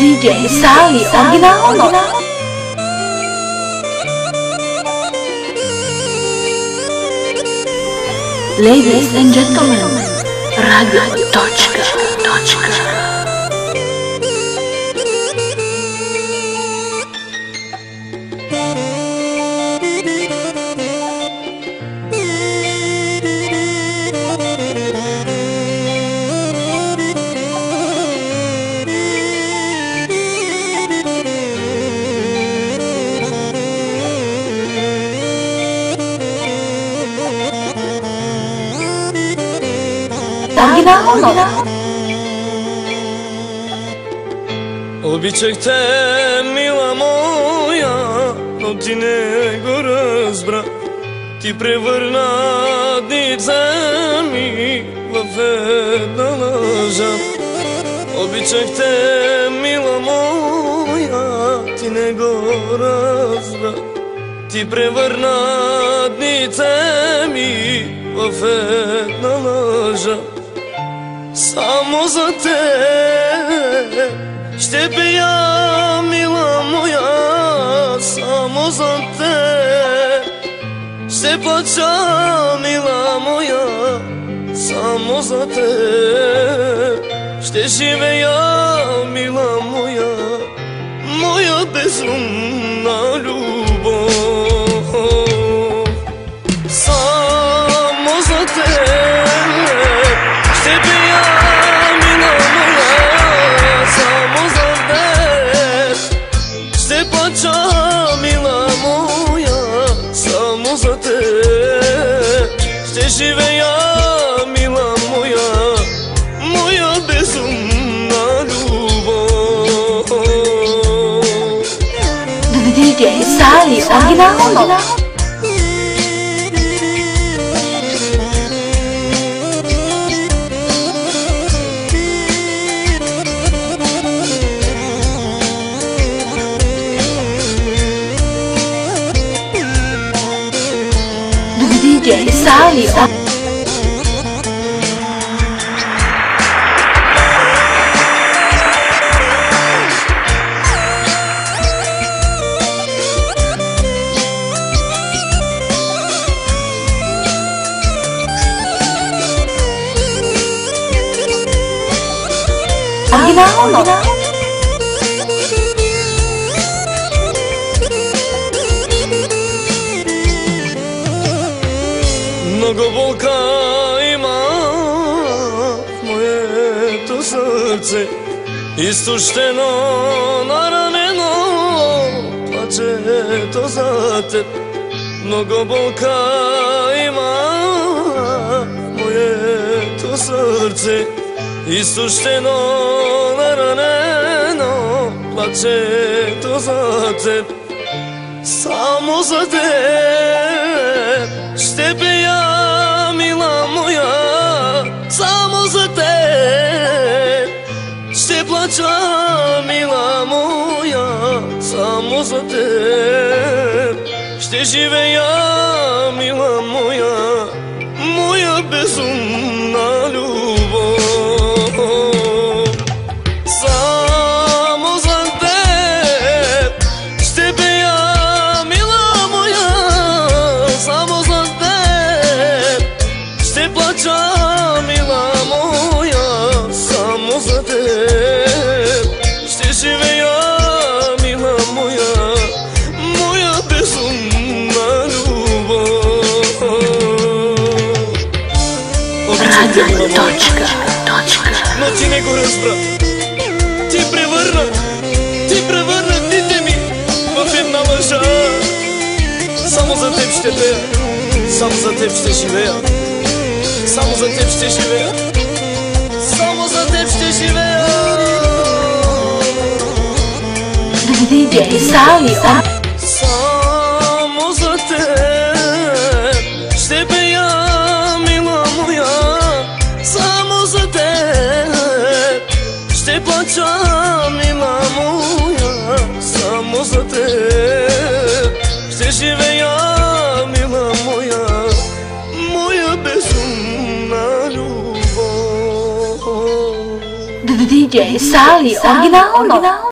DJ Sali originalno. Ladies and gentlemen, Radio Točka. Обичах те, мила моя, но ти не го разбра. Ти превърна дните ми в една лъжа. Обичах те, мила моя, ти не го разбра. Ти превърна дните ми в една лъжа. Само за теб ще пея, мила моя, само за теб ще плача, мила моя, само за теб ще живея, мила моя, моя безумна любов. Само за теб ще пея, мила моя, само за теб ще плача, мила моя, само за теб ще живея, мила моя, моя безумна любов. DJ Sali originalno. DJ Sali originalno. Много болка има в моето сърце, изтощено, наранено, плачето за теб. Много болка има в моето сърце, изтощено, наранено, плачето за теб. Само за теб ще пея, мила моя, само за теб ще плача, мила моя, само за теб ще живея, мила моя, моя безумна любов. Само за теб ще пея, мила моя, само за теб ще плача, мила моя, само за теб ще живея, мила моя, моя безумна любов. Обичам те, мила моя, но ти не го разбра. Ти превърна дните ми в една лъжа. Само за теб ще пея, само за теб ще живея, само за теб ще живея, само за теб ще живея. DJ Sali Само за теб ще пея, мила моя, само за теб ще плача, мила моя, само за теб ще живея, мила моя, моя безумна любов. DJ Sali originalno.